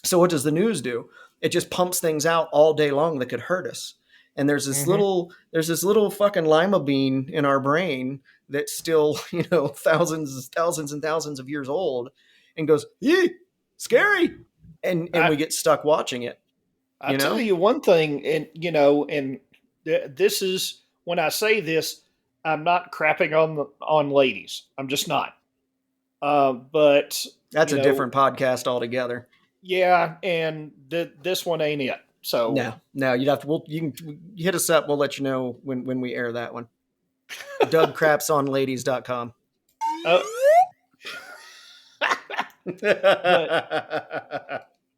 So what does the news do? It just pumps things out all day long that could hurt us. And there's this little fucking lima bean in our brain that's still, thousands and thousands of years old, and goes, "Yee, scary," and we get stuck watching it. I'll tell you one thing, and this is when I say this, I'm not crapping on ladies. I'm just not. But that's a different podcast altogether. Yeah, and this one ain't it. So no, you'd have to. You can hit us up. We'll let you know when we air that one. DougCrapsOnLadies.com.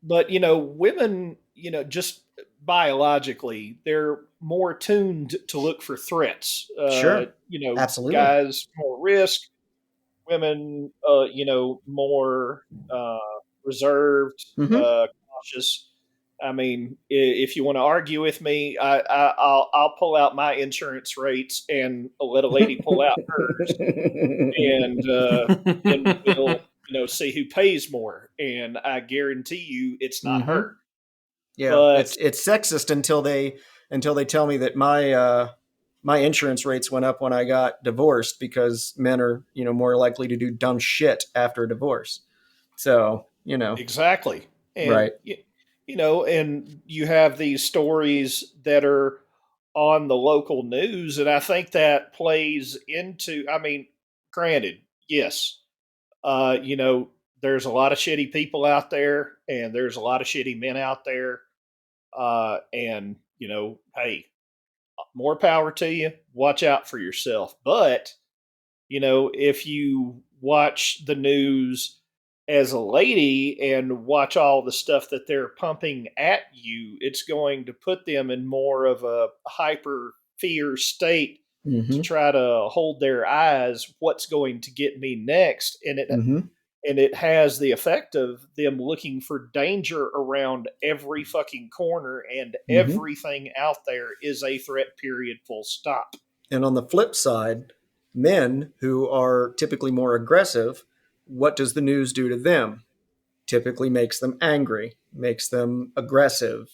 But women, just biologically, they're more tuned to look for threats. Sure. Absolutely. Guys more risk, women, more reserved, cautious. I mean, if you want to argue with me, I'll pull out my insurance rates and let a lady pull out hers, and then we'll see who pays more. And I guarantee you, it's not Hmm. her. Yeah, But it's sexist until they tell me that my insurance rates went up when I got divorced because men are more likely to do dumb shit after a divorce. So exactly, and right. and you have these stories that are on the local news, and I think that plays into. I mean, granted, yes, you know, there's a lot of shitty people out there, and there's a lot of shitty men out there, and hey, more power to you. Watch out for yourself, but if you watch the news as a lady and watch all the stuff that they're pumping at you, it's going to put them in more of a hyper fear state to Hmm. try to hold their eyes what's going to get me next, Hmm. and it has the effect of them looking for danger around every fucking corner, and Hmm. everything out there is a threat, period, full stop. And on the flip side, men who are typically more aggressive, what does the news do to them? Typically makes them angry, makes them aggressive,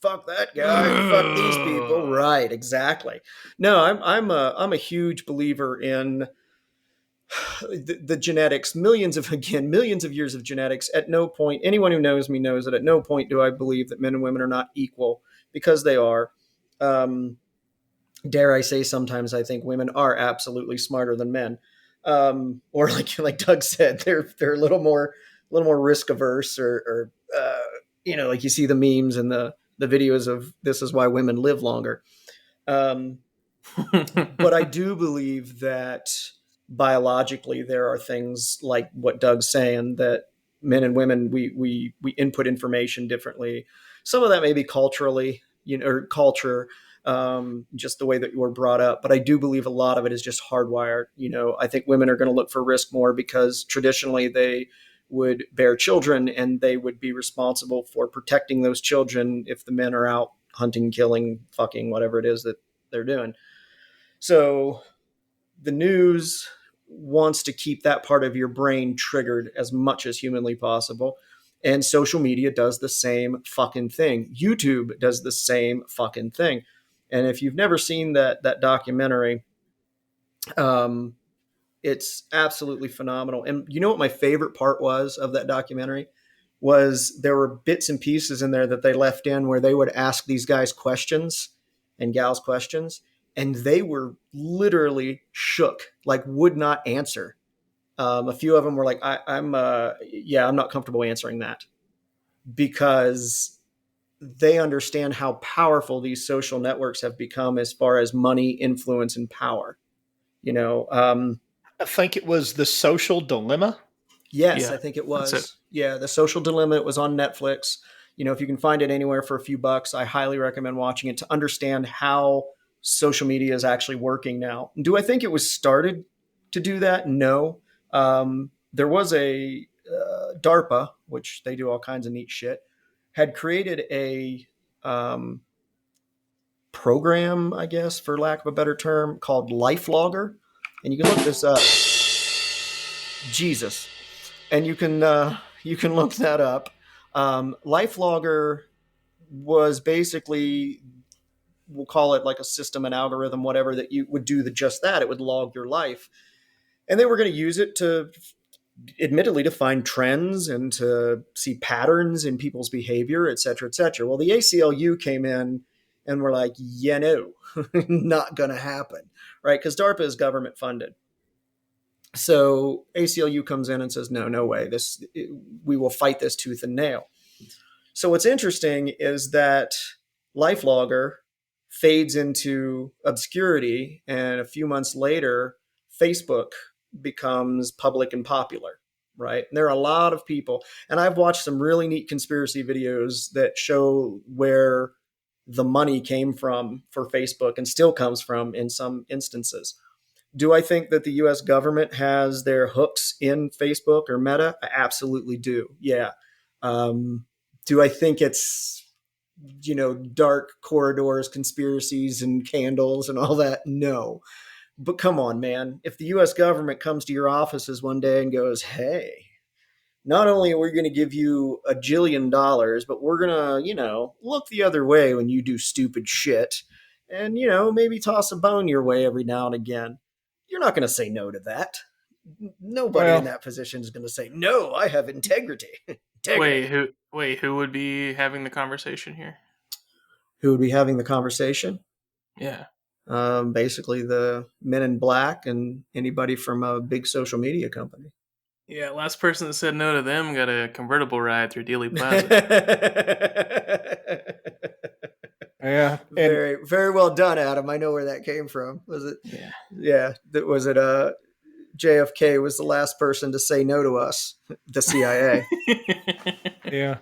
fuck that guy, fuck these people. Ugh. Right, exactly. No, I'm a huge believer in the genetics, millions of years of genetics. At no point, anyone who knows me knows that at no point do I believe that men and women are not equal, because they are. Um, dare I say, sometimes I think women are absolutely smarter than men. Or like Doug said, they're a little more risk averse, or like you see the memes and the videos of this is why women live longer. Um, but I do believe that biologically there are things like what Doug's saying, that men and women, we input information differently. Some of that may be culturally, or culture, just the way that you were brought up. But I do believe a lot of it is just hardwired. I think women are going to look for risk more because traditionally they would bear children and they would be responsible for protecting those children if the men are out hunting, killing, fucking, whatever it is that they're doing. So the news wants to keep that part of your brain triggered as much as humanly possible. And social media does the same fucking thing. YouTube does the same fucking thing. And if you've never seen that documentary, um, it's absolutely phenomenal. And you know what my favorite part was of that documentary? Was there were bits and pieces in there that they left in where they would ask these guys questions and gals questions, and they were literally shook, like would not answer. A few of them were like, I'm not comfortable answering that, because they understand how powerful these social networks have become as far as money, influence, and power. You know, um, I think it was The Social Dilemma. Yes, Yeah, I think it that's it. was. Yeah, The Social Dilemma. It was on Netflix. If you can find it anywhere for a few bucks, I highly recommend watching it to understand how social media is actually working now. Do I think it was started to do that? No. There was a DARPA, which they do all kinds of neat shit, had created a um, program, I guess, for lack of a better term, called LifeLogger, and you can look this up. Jesus, and you can look that up. LifeLogger was basically, we'll call it like a system, an algorithm, whatever, that you would do just that. It would log your life, and they were going to use it to, admittedly, to find trends and to see patterns in people's behavior, et cetera, et cetera. Well, the ACLU came in and were like, yeah, no, not going to happen, right? Because DARPA is government funded. So ACLU comes in and says, no, no way. We will fight this tooth and nail. So what's interesting is that LifeLogger fades into obscurity, and a few months later, Facebook becomes public and popular. Right? And there are a lot of people, and I've watched some really neat conspiracy videos that show where the money came from for Facebook and still comes from in some instances. Do I think that the US government has their hooks in Facebook or Meta? I absolutely do. Yeah. Um, Do I think it's, dark corridors, conspiracies, and candles and all that? No. But come on, man. If the US government comes to your offices one day and goes, hey, not only are we going to give you $1 jillion, but we're going to, look the other way when you do stupid shit and, maybe toss a bone your way every now and again. You're not going to say no to that. Nobody in Well, that position is going to say, no, I have integrity. Wait, Integrity. who would be having the conversation here? Who would be having the conversation? Yeah. Basically, the men in black and anybody from a big social media company. Yeah, last person that said no to them got a convertible ride through Dealey Plaza. yeah, and Very, very well done, Adam. I know where that came from. Was it? Yeah. Yeah. Was it? JFK was the last person to say no to us, the CIA. yeah,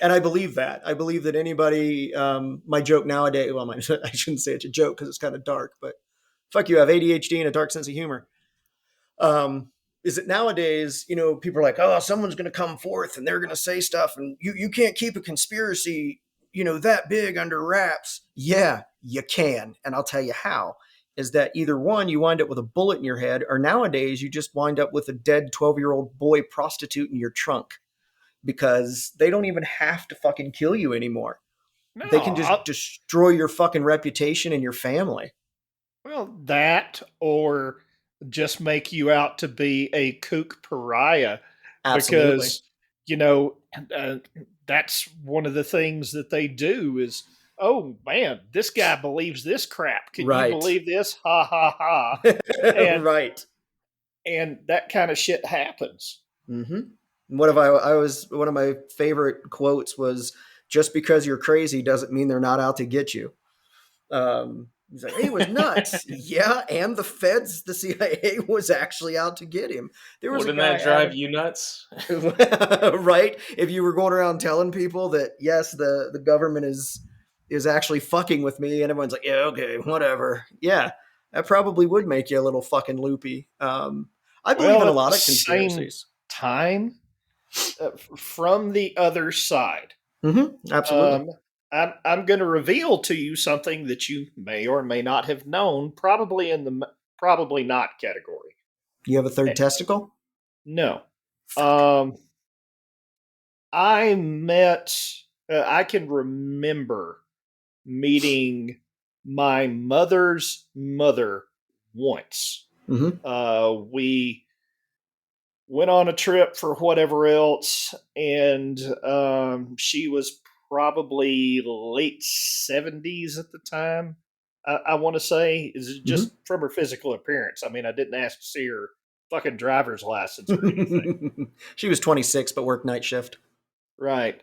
And I believe that. I believe that anybody, my joke nowadays, well, I shouldn't say it's a joke because it's kind of dark, but fuck you, I have ADHD and a dark sense of humor. Um, is that nowadays, people are like, oh, someone's going to come forth and they're going to say stuff and you can't keep a conspiracy, that big under wraps. Yeah, you can. And I'll tell you how. Is that either one, you wind up with a bullet in your head, or nowadays you just wind up with a dead 12-year-old boy prostitute in your trunk because they don't even have to fucking kill you anymore. no, They can just destroy your fucking reputation and your family. well, that or just make you out to be a kook pariah Absolutely. because uh, that's one of the things that they do is, oh man, this guy believes this crap. Can you believe this? Ha ha ha! And Right. and that kind of shit happens. Mm-hmm. One of my favorite quotes was, just because you're crazy doesn't mean they're not out to get you. He's like, he was nuts. Yeah, and the feds, the CIA was actually out to get him. There was Wouldn't a guy, that drive you nuts? right? If you were going around telling people that yes, the government is actually fucking with me, and everyone's like, yeah, okay, whatever. Yeah, that probably would make you a little fucking loopy. I believe Well, in a at the lot of same conspiracies. time, from the other side, Mm-hmm, absolutely. um, I'm going to reveal to you something that you may or may not have known, probably in the probably not category. You have a third Eh, testicle? No. Um, I met, I can remember meeting my mother's mother once. Mm-hmm. We went on a trip for whatever else, and she was probably late 70s at the time. I want to say, is Mm-hmm. just from her physical appearance. I mean, I didn't ask to see her fucking driver's license or anything. She was 26, but worked night shift. Right.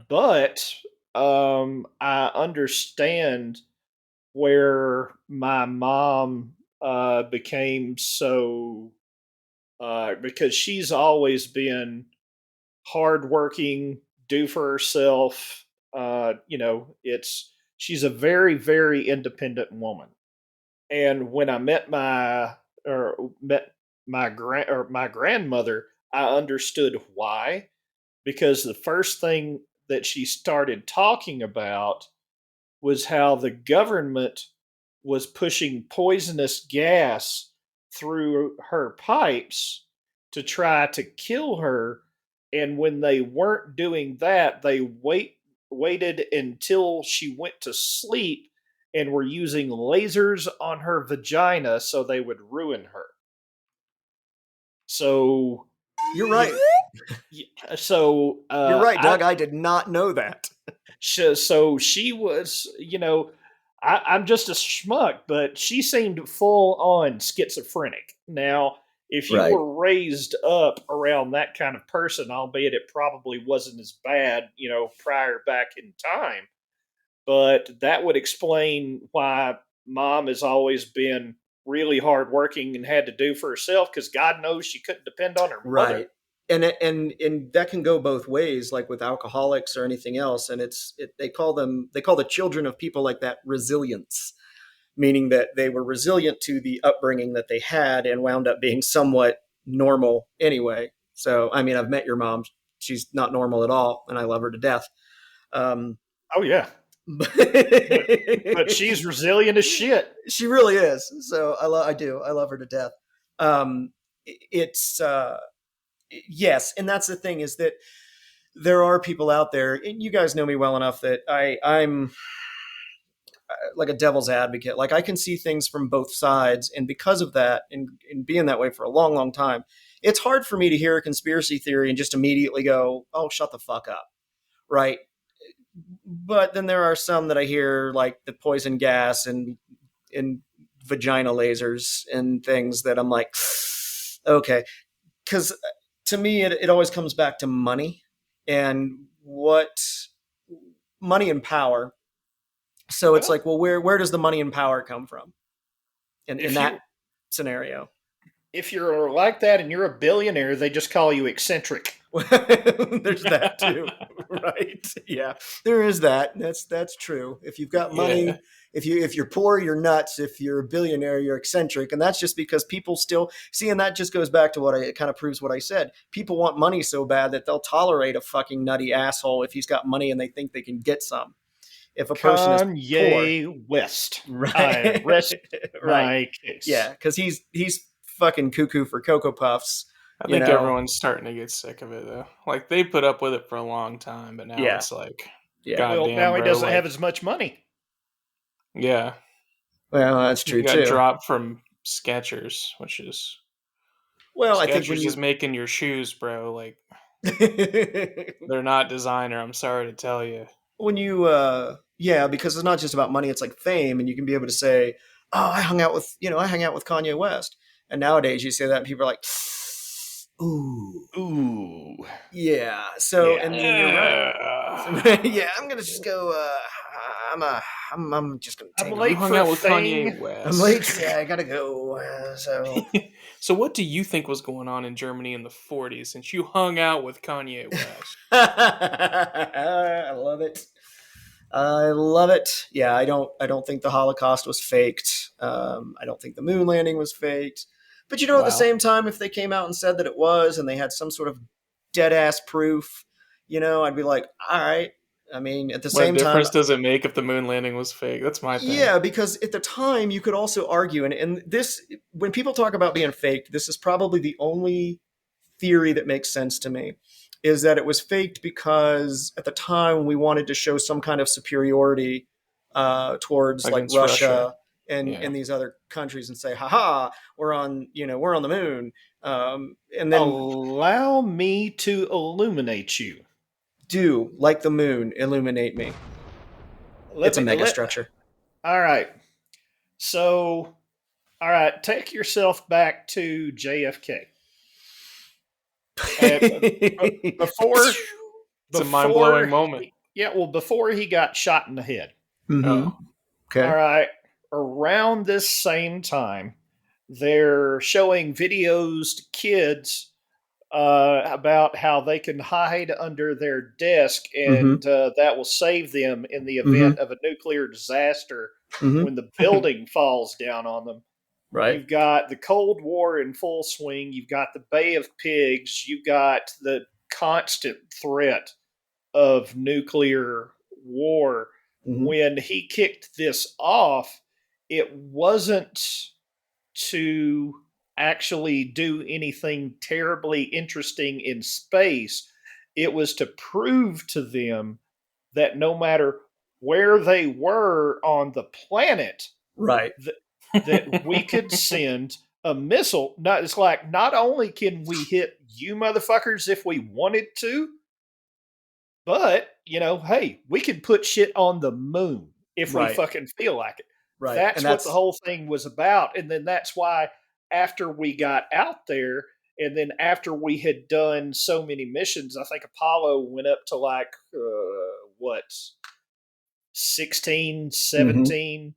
But I understand where my mom became so because she's always been hardworking, do for herself. It's she's a very, very independent woman. And when I met my grandmother, I understood why, because the first thing that she started talking about was how the government was pushing poisonous gas through her pipes to try to kill her. And when they weren't doing that, they waited until she went to sleep and were using lasers on her vagina so they would ruin her. So You're you right. know, so You're right, Doug. I did not know that. so she was, I'm just a schmuck, but she seemed full on schizophrenic. Now, if you Right. were raised up around that kind of person, albeit it probably wasn't as bad, prior back in time, but that would explain why mom has always been really hardworking and had to do for herself because God knows she couldn't depend on her mother. Right. And that can go both ways, like with alcoholics or anything else. And they call the children of people like that resilience, meaning that they were resilient to the upbringing that they had and wound up being somewhat normal anyway. So, I mean, I've met your mom. she's not normal at all, and I love her to death. Oh yeah, But but she's resilient as shit. she really is. So I love her to death. It's yes, and that's the thing, is that there are people out there, and you guys know me well enough that I'm like a devil's advocate. Like, I can see things from both sides, and because of that, and being that way for a long, long time, it's hard for me to hear a conspiracy theory and just immediately go, "Oh, shut the fuck up," right? But then there are some that I hear, like the poison gas and vagina lasers and things, that I'm like, okay, because to me it always comes back to money and what money and power. So it's Well, like, well, where does the money and power come from in if that you scenario? if you're like that and you're a billionaire, they just call you eccentric. There's that too, right? Yeah, there is that. That's true. If you've got money, Yeah. if you're poor, you're nuts. If you're a billionaire, you're eccentric, and that's just because people still see. And that just goes back to it kind of proves what I said. People want money so bad that they'll tolerate a fucking nutty asshole if he's got money and they think they can get some. If a person is poor, Kanye West. I right, rest right, my case. yeah, because he's fucking cuckoo for Cocoa Puffs. I You think know, everyone's starting to get sick of it though. Like they put up with it for a long time, but now yeah, it's like, yeah. Well, goddamn, now he bro. doesn't have Like, as much money. yeah, Well, that's you true got too. dropped from Skechers, which is Well, I think when Skechers you is making your shoes, bro. Like when they're not designer. I'm sorry to tell you. you yeah, because it's not just about money, it's like fame, and you can be able to say, "Oh, I hung out with Kanye West." And nowadays you say that and people are like, "Ooh, Ooh. yeah." So, Yeah. and you're right. So, Uh, yeah, I'm going to just go I'm a I'm just going to I'm take you late off. hung for a out with Kanye thing. I'm West. late. Yeah, I got to go. So So, what do you think was going on in Germany in the 40s since you hung out with Kanye West? I love it. I love it. Yeah, I don't think the Holocaust was faked. I don't think the moon landing was faked. But at the Wow. same time, if they came out and said that it was, and they had some sort of dead ass proof, I'd be like, all right. I mean, at the What same time, difference does it make if the moon landing was fake? That's my thing. yeah, because at the time you could also argue, and this, when people talk about being faked, this is probably the only theory that makes sense to me, is that it was faked because at the time we wanted to show some kind of superiority towards like Against Russia. Russia and Yeah. these other countries, and say, haha, we're on the moon, and then Allow me to illuminate you. do like the moon illuminate me. Let It's a me mega let. structure. All right. So, all right, take yourself back to JFK. Uh, before It's a mind blowing moment. before he got shot in the head. Mm-hmm. Oh. All Okay. right, around this same time, they're showing videos to kids about how they can hide under their desk, Mm-hmm. and that will save them in the Mm-hmm. event of a nuclear disaster Mm-hmm. when the building falls down on them. Right. You've got the Cold War in full swing. You've got the Bay of Pigs. You've got the constant threat of nuclear war. Mm-hmm. When he kicked this off, it wasn't to actually do anything terribly interesting in space. It was to prove to them that no matter where they were on the planet, Right. th- that we could send a missile. Not, it's like not only can we hit you motherfuckers if we wanted to, but hey, we can put shit on the moon if we Right. fucking feel like it. Right. And That's what the that's whole thing was about. And then that's why after we got out there, and then after we had done so many missions, I think Apollo went up to like what 16, mm-hmm. 17.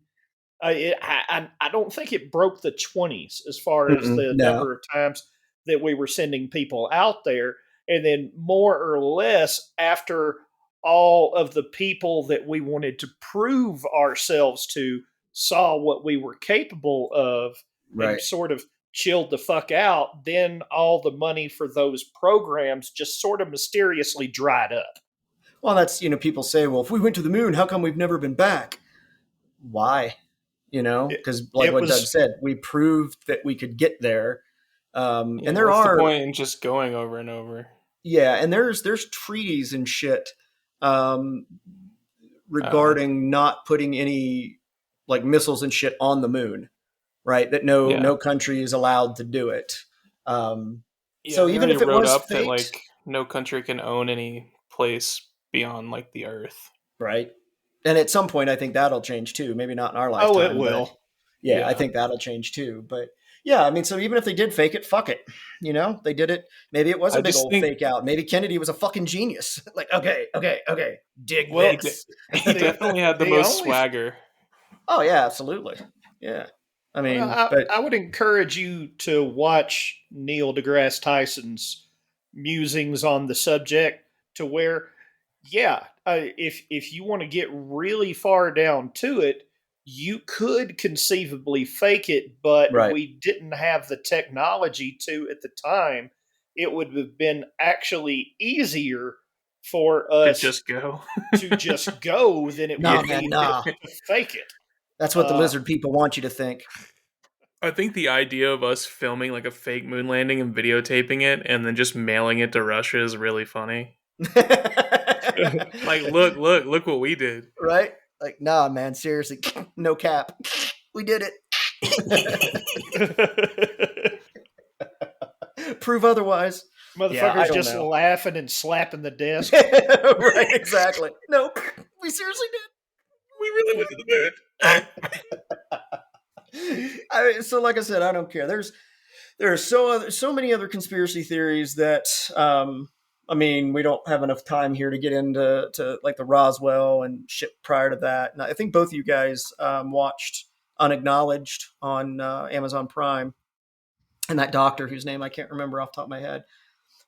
I don't think it broke the 20s as far as Mm-mm. the No. number of times that we were sending people out there. And then more or less after all of the people that we wanted to prove ourselves to saw what we were capable of and Right. sort of chilled the fuck out, then all the money for those programs just sort of mysteriously dried up. Well, that's, people say, well, if we went to the moon, how come we've never been back? Why? Because like It what Doug was said, we proved that we could get there. And there what's the are, point in just going over and over? yeah, and there's treaties and shit regarding not putting any like missiles and shit on the moon, right? That no country is allowed to do it. So they even already if it wrote was up that faked, like no country can own any place beyond like the Earth. right? And at some point, I think that'll change too. Maybe not in our lifetime. Oh, it will. Yeah, I think that'll change too. But yeah, I mean, so even if they did fake it, fuck it. They did it. Maybe it was a big old fake out. Maybe Kennedy was a fucking genius. Like, okay, dig this. He definitely had the most swagger. Oh yeah, absolutely. Yeah. I mean, I would encourage you to watch Neil deGrasse Tyson's musings on the subject, to where, if you want to get really far down to it, you could conceivably fake it, but we didn't have the technology to at the time. It would have been actually easier for us to just go than it would be to fake it. That's what the lizard people want you to think. I think the idea of us filming like a fake moon landing and videotaping it and then just mailing it to Russia is really funny. Like, look what we did. Right? Like, nah, man, seriously, no cap. We did it. Prove otherwise. Motherfuckers just laughing and slapping the desk. Right, exactly. Nope, we seriously did. We really went to the moon. So like I said, I don't care. There are so many other conspiracy theories that I mean, we don't have enough time here to get into like the Roswell and shit prior to that. And I think both of you guys watched Unacknowledged on Amazon Prime, and that doctor whose name I can't remember off the top of my head.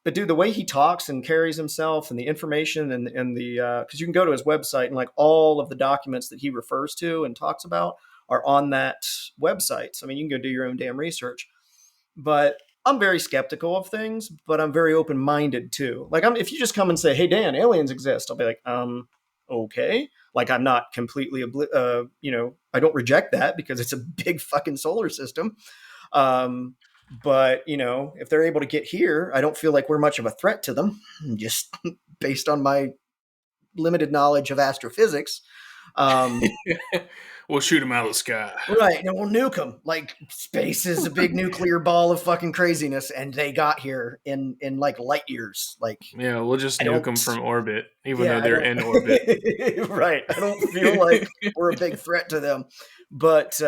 But dude, the way he talks and carries himself and the information and the because you can go to his website and like all of the documents that he refers to and talks about are on that website. So I mean, you can go do your own damn research. But I'm very skeptical of things, but I'm very open-minded too. Like if you just come and say, "Hey Dan, aliens exist," I'll be like, okay. Like I'm not completely I don't reject that because it's a big fucking solar system. But, if they're able to get here, I don't feel like we're much of a threat to them, just based on my limited knowledge of astrophysics. We'll shoot them out of the sky. Right, and we'll nuke them. Like, space is a big nuclear ball of fucking craziness, and they got here in like light years. Like, yeah, we'll just nuke them from orbit, even though they're in orbit. Right. I don't feel like we're a big threat to them. But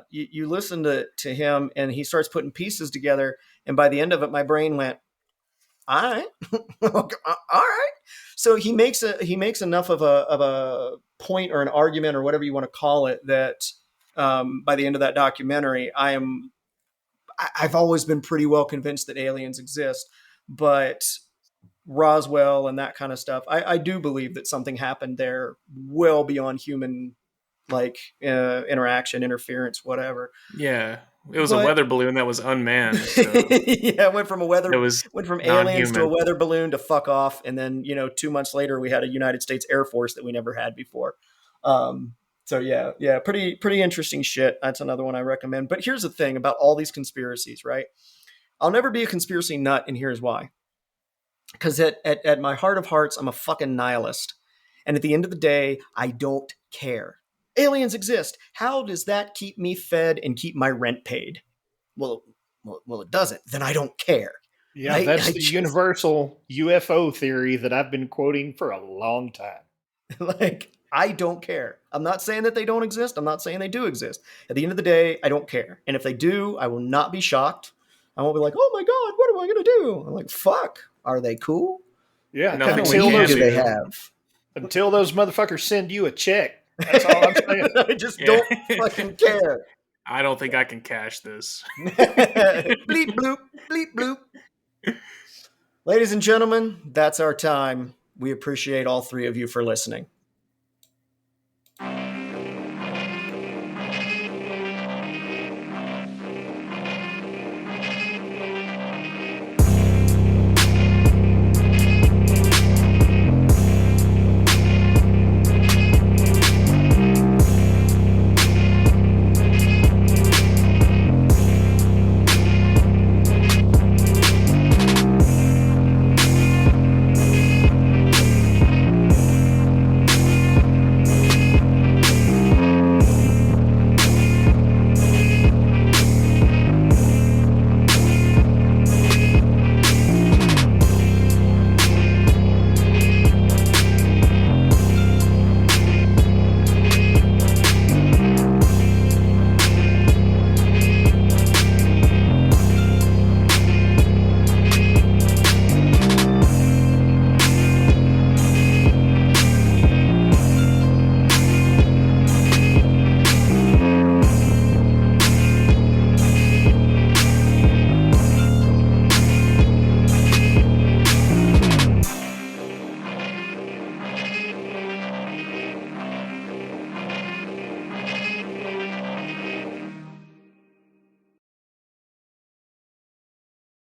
you listen to him, and he starts putting pieces together, and by the end of it, my brain went, all right, all right. So he makes enough of a point or an argument or whatever you want to call it that by the end of that documentary, I've always been pretty well convinced that aliens exist, but Roswell and that kind of stuff, I do believe that something happened there well beyond human interaction, interference, whatever. Yeah. It was a weather balloon that was unmanned. So yeah, it went from aliens to a weather balloon to fuck off, and then 2 months later we had a United States Air Force that we never had before. So yeah, pretty interesting shit. That's another one I recommend. But here's the thing about all these conspiracies, right? I'll never be a conspiracy nut, and here's why. Because at my heart of hearts, I'm a fucking nihilist, and at the end of the day, I don't care. Aliens exist. How does that keep me fed and keep my rent paid? Well, it doesn't. Then I don't care. Yeah, that's the universal UFO theory that I've been quoting for a long time. Like, I don't care. I'm not saying that they don't exist. I'm not saying they do exist. At the end of the day, I don't care. And if they do, I will not be shocked. I won't be like, oh my God, what am I going to do? I'm like, fuck, are they cool? Yeah, until they have. Until those motherfuckers send you a check. That's all I'm saying. I just don't fucking care. I don't think I can cash this. Bleep bloop, bleep bloop. Ladies and gentlemen, that's our time. We appreciate all three of you for listening.